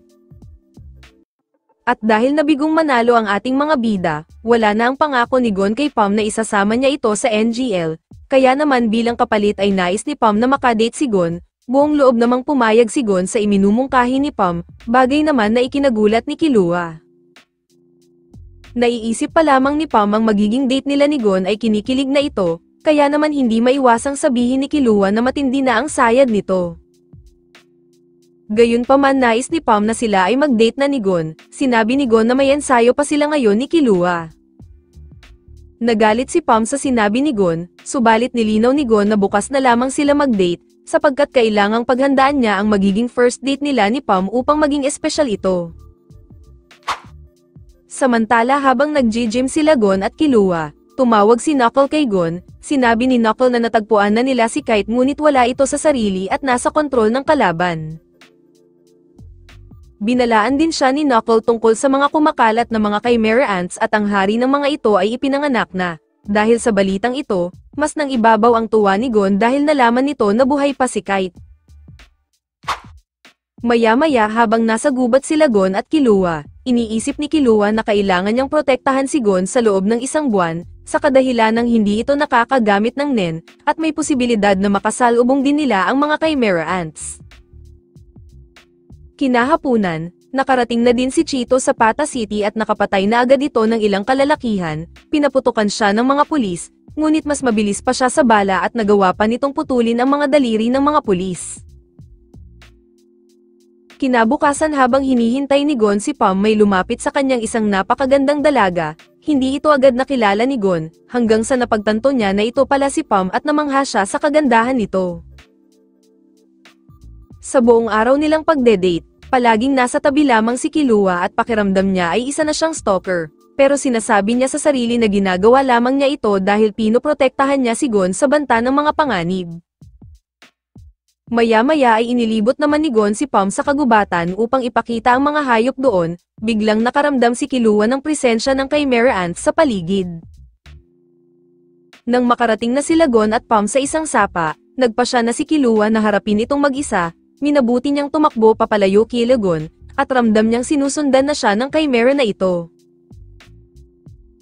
At dahil nabigong manalo ang ating mga bida, wala na ang pangako ni Gon kay Pam na isasama niya ito sa NGL, kaya naman bilang kapalit ay nais ni Pam na makadate si Gon, buong loob namang pumayag si Gon sa iminumungkahi ni Pam, bagay naman na ikinagulat ni Killua. Naiisip pa lamang ni Pam ang magiging date nila ni Gon ay kinikilig na ito, kaya naman hindi maiwasang sabihin ni Killua na matindi na ang sayad nito. Gayunpaman nais ni Pam na sila ay mag-date na ni Gon, sinabi ni Gon na may ensayo pa sila ngayon ni Killua. Nagalit si Pam sa sinabi ni Gon, subalit nilinaw ni Gon na bukas na lamang sila mag-date, sapagkat kailangang paghandaan niya ang magiging first date nila ni Pam upang maging espesyal ito. Samantala habang nag-gym sila Gon at Killua, tumawag si Knuckle kay Gon, sinabi ni Knuckle na natagpuan na nila si Kite ngunit wala ito sa sarili at nasa kontrol ng kalaban. Binalaan din siya ni Knuckle tungkol sa mga kumakalat na mga Chimera Ants at ang hari ng mga ito ay ipinanganak na. Dahil sa balitang ito, mas nang ibabaw ang tuwa ni Gon dahil nalaman nito na buhay pa si Kite. Maya-maya habang nasa gubat sila Gon at Killua, iniisip ni Killua na kailangan niyang protektahan si Gon sa loob ng isang buwan, sa kadahilan ng hindi ito nakakagamit ng nen, at may posibilidad na makasalubong din nila ang mga Chimera Ants. Kinahapunan, nakarating na din si Cheeto sa Pata City at nakapatay na agad ito ng ilang kalalakihan, pinaputukan siya ng mga pulis, ngunit mas mabilis pa siya sa bala at nagawa pa nitong putulin ang mga daliri ng mga pulis. Kinabukasan habang hinihintay ni Gon si Pam may lumapit sa kanyang isang napakagandang dalaga, hindi ito agad nakilala ni Gon, hanggang sa napagtanto niya na ito pala si Pam at namangha siya sa kagandahan nito. Sa buong araw nilang pagde-date, palaging nasa tabi lamang si Killua at pakiramdam niya ay isa na siyang stalker, pero sinasabi niya sa sarili na ginagawa lamang niya ito dahil pinoprotektahan niya si Gon sa banta ng mga panganib. Maya-maya ay inilibot naman ni Gon si Pam sa kagubatan upang ipakita ang mga hayop doon, biglang nakaramdam si Killua ng presensya ng Chimera Ants sa paligid. Nang makarating na sila Gon at Pam sa isang sapa, nagpa siya na si Killua na harapin itong mag-isa. Minabuti niyang tumakbo papalayo kila Gon, at ramdam niyang sinusundan na siya ng Chimera na ito.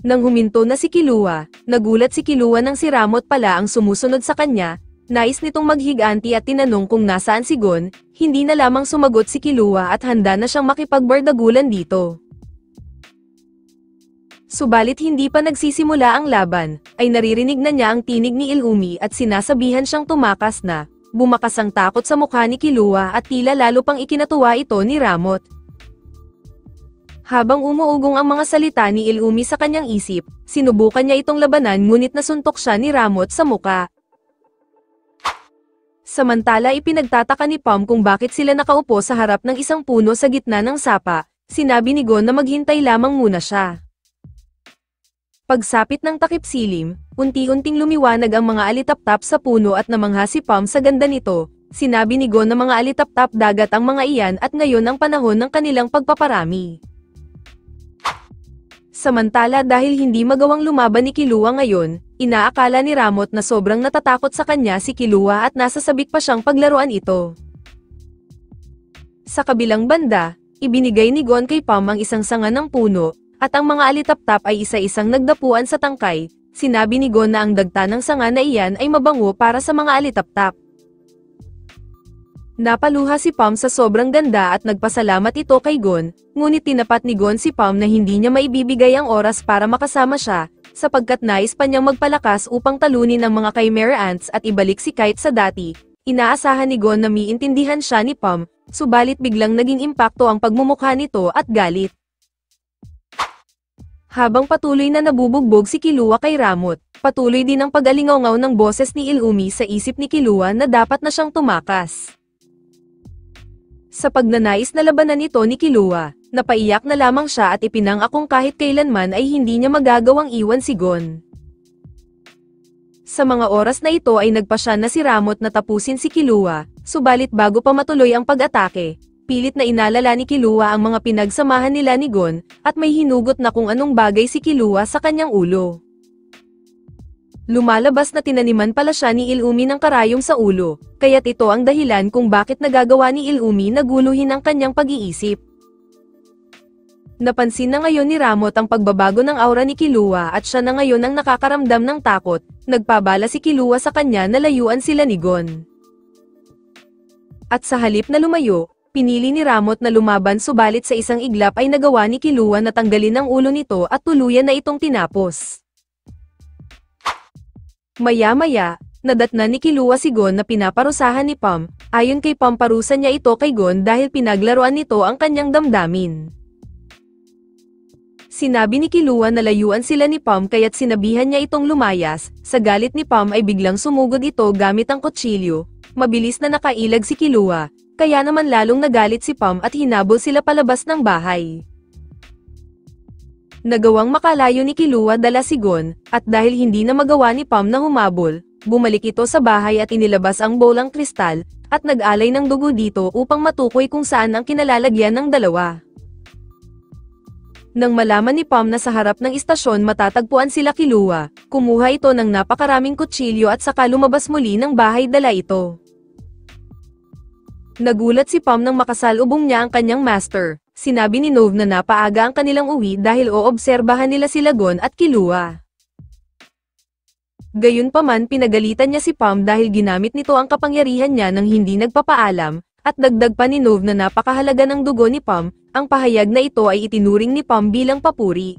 Nang huminto na si Killua, nagulat si Killua nang si Ramot pala ang sumusunod sa kanya. Nais nitong maghiganti at tinanong kung nasaan si Gon. Hindi na lamang sumagot si Killua at handa na siyang makipagbardagulan dito. Subalit hindi pa nagsisimula ang laban, ay naririnig na niya ang tinig ni Illumi at sinasabihan siyang tumakas na. Bumakas ang takot sa mukha ni Killua at tila lalo pang ikinatuwa ito ni Ramot. Habang umuugong ang mga salita ni Illumi sa kanyang isip, sinubukan niya itong labanan ngunit nasuntok siya ni Ramot sa muka. Samantala ipinagtataka ni Pom kung bakit sila nakaupo sa harap ng isang puno sa gitna ng sapa. Sinabi ni Gon na maghintay lamang muna siya. Pagsapit ng takip silim, unti-unting lumiwanag ang mga alitaptap sa puno at namangha si Pom sa ganda nito. Sinabi ni Gon na mga alitaptap dagat ang mga iyan at ngayon ang panahon ng kanilang pagpaparami. Samantala dahil hindi magawang lumaban ni Killua ngayon, inaakala ni Ramot na sobrang natatakot sa kanya si Killua at nasasabik pa siyang paglaruan ito. Sa kabilang banda, ibinigay ni Gon kay Pom ang isang sanga ng puno, at ang mga alitaptap ay isa-isang nagdapuan sa tangkay. Sinabi ni Gon na ang dagta ng sanga na iyan ay mabango para sa mga alitaptap. Napaluha si Pom sa sobrang ganda at nagpasalamat ito kay Gon, ngunit tinapat ni Gon si Pom na hindi niya maibibigay ang oras para makasama siya, sapagkat nais pa niyang magpalakas upang talunin ang mga Chimera Ants at ibalik si Kite sa dati. Inaasahan ni Gon na miintindihan siya ni Pom, subalit biglang naging impakto ang pagmumukha nito at galit. Habang patuloy na nabubugbog si Killua kay Ramot, patuloy din ang pag-alingaw ng boses ni Illumi sa isip ni Killua na dapat na siyang tumakas. Sa pagnanais na labanan nito ni Killua, napaiyak na lamang siya at ipinangakong kahit kailanman ay hindi niya magagawang iwan si Gon. Sa mga oras na ito ay nagpasya na si Ramot na tapusin si Killua, subalit bago pa matuloy ang pag-atake, pilit na inalala ni Killua ang mga pinagsamahan nila ni Gon, at may hinugot na kung anong bagay si Killua sa kanyang ulo. Lumalabas na tinaniman pala siya ni Illumi ng karayom sa ulo, kaya't ito ang dahilan kung bakit nagagawa ni Illumi na guluhin ang kanyang pag-iisip. Napansin na ngayon ni Ramot ang pagbabago ng aura ni Killua at siya na ngayon ang nakakaramdam ng takot. Nagpabala si Killua sa kanya na layuan sila ni Gon. At sa halip na lumayo, pinili ni Ramot na lumaban subalit sa isang iglap ay nagawa ni Killua na tanggalin ang ulo nito at tuluyan na itong tinapos. Maya-maya, nadatna ni Killua si Gon na pinaparusahan ni Pom. Ayon kay Pom parusa niya ito kay Gon dahil pinaglaruan nito ang kanyang damdamin. Sinabi ni Killua na layuan sila ni Pom kaya't sinabihan niya itong lumayas. Sa galit ni Pom ay biglang sumugod ito gamit ang kutsilyo. Mabilis na nakailag si Killua, kaya naman lalong nagalit si Pom at hinabol sila palabas ng bahay. Nagawang makalayo ni Killua dala si Gon, at dahil hindi na magawa ni Pom na humabol, bumalik ito sa bahay at inilabas ang bolang kristal, at nag-alay ng dugo dito upang matukoy kung saan ang kinalalagyan ng dalawa. Nang malaman ni Pom na sa harap ng istasyon matatagpuan sila Killua, kumuha ito ng napakaraming kutsilyo at saka lumabas muli ng bahay dala ito. Nagulat si Pom nang makasalubong niya ang kanyang master. Sinabi ni Nove na napaaga ang kanilang uwi dahil oobserbahan nila sila Gon at Killua. Gayunpaman pinagalitan niya si Pom dahil ginamit nito ang kapangyarihan niya nang hindi nagpapaalam, at dagdag pa ni Nove na napakahalaga ng dugo ni Pom. Ang pahayag na ito ay itinuring ni Pom bilang papuri.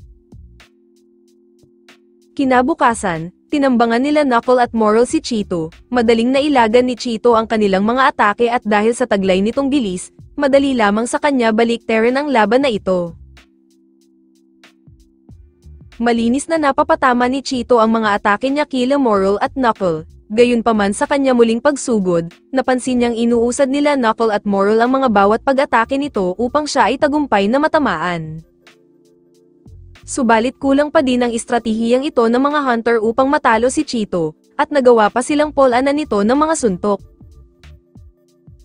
Kinabukasan, tinambangan nila Knuckle at Moral si Cheeto. Madaling nailagan ni Cheeto ang kanilang mga atake at dahil sa taglay nitong bilis, madali lamang sa kanya baliktarin ang laban na ito. Malinis na napapatama ni Cheeto ang mga atake niya kila Moral at Knuckle. Gayunpaman sa kanya muling pagsugod, napansin niyang inuusad nila Knuckle at Moral ang mga bawat pag-atake nito upang siya ay tagumpay na matamaan. Subalit kulang pa din ang estratehiyang ito ng mga hunter upang matalo si Cheeto, at nagawa pa silang polanan nito ng mga suntok.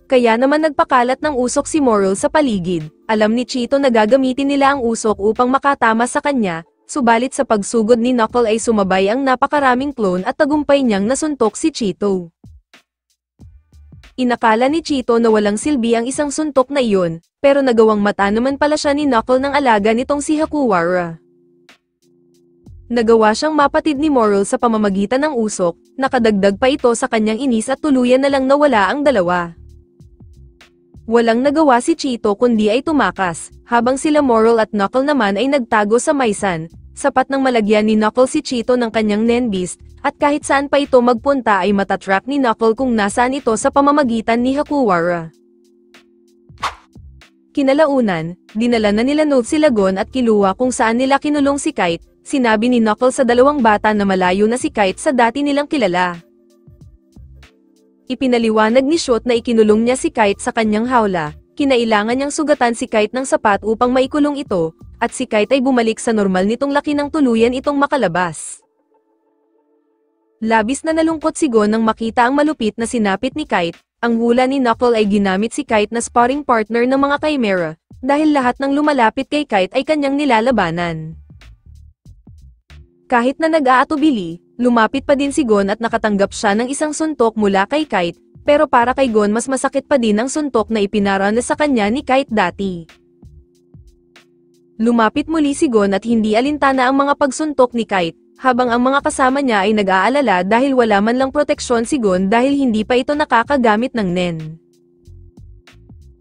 Kaya naman nagpakalat ng usok si Moral sa paligid. Alam ni Cheeto na gagamitin nila ang usok upang makatama sa kanya, subalit sa pagsugod ni Knuckle ay sumabay ang napakaraming clone at tagumpay niyang nasuntok si Cheeto. Inakala ni Cheeto na walang silbi ang isang suntok na iyon, pero nagawang mata naman pala siya ni Knuckle ng alaga nitong si Hakuwara. Nagawa siyang mapatid ni Moral sa pamamagitan ng usok, nakadagdag pa ito sa kanyang inis at tuluyan na lang nawala ang dalawa. Walang nagawa si Cheeto kundi ay tumakas, habang sila Moral at Knuckle naman ay nagtago sa Maisan, sapat nang malagyan ni Knuckle si Cheeto ng kanyang Nenbeast, at kahit saan pa ito magpunta ay matatrack ni Knuckle kung nasaan ito sa pamamagitan ni Hakuwara. Kinalaunan, dinala na nila Note si Lagon at Killua kung saan nila kinulong si Kite. Sinabi ni Knuckle sa dalawang bata na malayo na si Kite sa dati nilang kilala. Ipinaliwanag ni Shoot na ikinulong niya si Kite sa kanyang hawla, kinailangan niyang sugatan si Kite ng sapat upang maikulong ito, at si Kite ay bumalik sa normal nitong laki ng tuluyan itong makalabas. Labis na nalungkot si Gon nang makita ang malupit na sinapit ni Kite. Ang hula ni Knuckle ay ginamit si Kite na sparring partner ng mga Chimera, dahil lahat ng lumalapit kay Kite ay kanyang nilalabanan. Kahit na nag-aatubili, lumapit pa din si Gon at nakatanggap siya ng isang suntok mula kay Kite, pero para kay Gon mas masakit pa din ang suntok na ipinaranas sa kanya ni Kite dati. Lumapit muli si Gon at hindi alintana ang mga pagsuntok ni Kite, habang ang mga kasama niya ay nag-aalala dahil wala man lang proteksyon si Gon dahil hindi pa ito nakakagamit ng Nen.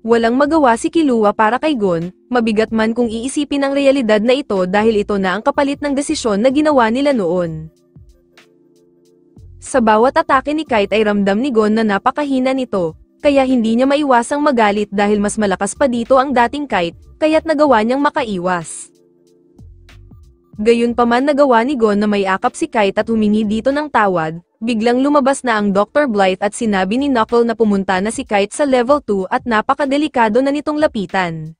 Walang magawa si Killua para kay Gon, mabigat man kung iisipin ang realidad na ito dahil ito na ang kapalit ng desisyon na ginawa nila noon. Sa bawat atake ni Kite ay ramdam ni Gon na napakahina nito, kaya hindi niya maiwasang magalit dahil mas malakas pa dito ang dating Kite, kaya't nagawa niyang makaiwas. Gayunpaman nagawa ni Gon na may akap si Kite at humingi dito ng tawad. Biglang lumabas na ang Dr. Blight at sinabi ni Knuckle na pumunta na si Kite sa level 2 at napakadelikado na nitong lapitan.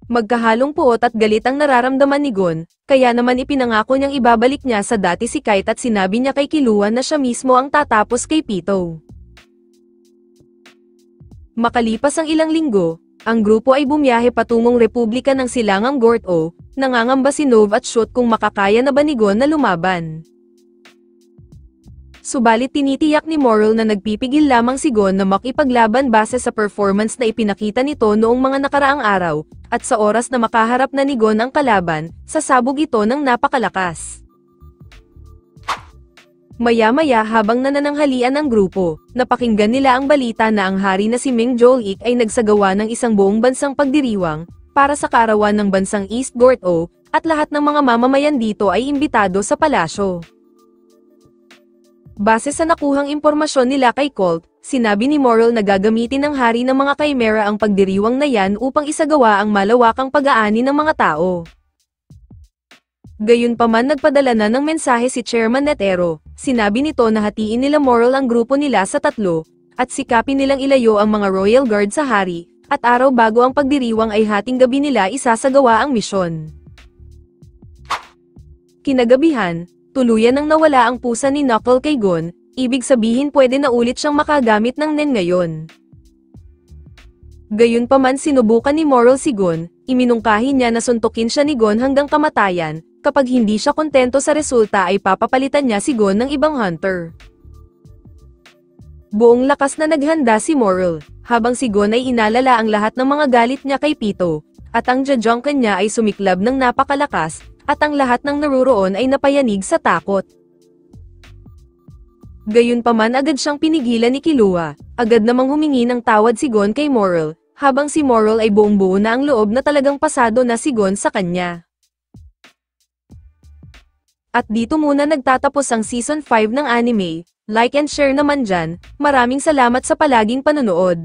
Magkahalong puot at galit ang nararamdaman ni Gon, kaya naman ipinangako niyang ibabalik niya sa dati si Kite at sinabi niya kay Killua na siya mismo ang tatapos kay Pito. Makalipas ang ilang linggo, ang grupo ay bumiyahe patungong Republika ng Silangang Gorto, nangangamba si Nove at Shoot kung makakaya na ba ni Gon na lumaban. Subalit tinitiyak ni Moral na nagpipigil lamang si Gon na makipaglaban base sa performance na ipinakita nito noong mga nakaraang araw, at sa oras na makaharap na ni Gon ang kalaban, sasabog ito ng napakalakas. Maya-maya habang nanananghalian ang grupo, napakinggan nila ang balita na ang hari na si Meng Jolik ay nagsagawa ng isang buong bansang pagdiriwang, para sa kaarawan ng bansang East Gorto, at lahat ng mga mamamayan dito ay imbitado sa palasyo. Base sa nakuhang impormasyon nila kay Colt, sinabi ni Moral na gagamitin ng hari ng mga Chimera ang pagdiriwang na yan upang isagawa ang malawakang pag-aani ng mga tao. Gayunpaman nagpadala na ng mensahe si Chairman Netero, sinabi nito na hatiin nila Moral ang grupo nila sa 3, at sikapin nilang ilayo ang mga Royal Guard sa hari, at araw bago ang pagdiriwang ay hating gabi nila isasagawa ang misyon. Kinagabihan, tuluyan nang nawala ang pusa ni Knuckle kay Gon, ibig sabihin pwede na ulit siyang makagamit ng Nen ngayon. Gayunpaman sinubukan ni Moral si Gon, iminungkahi niya na suntukin siya ni Gon hanggang kamatayan, kapag hindi siya kontento sa resulta ay papapalitan niya si Gon ng ibang hunter. Buong lakas na naghanda si Moral, habang si Gon ay inalala ang lahat ng mga galit niya kay Pito, at ang jajangkan niya ay sumiklab ng napakalakas, at ang lahat ng naruroon ay napayanig sa takot. Gayunpaman agad siyang pinigilan ni Killua, agad namang humingi ng tawad si Gon kay Moral, habang si Moral ay buong-buo na ang loob na talagang pasado na si Gon sa kanya. At dito muna nagtatapos ang Season 5 ng anime. Like and share naman dyan. Maraming salamat sa palaging panonood.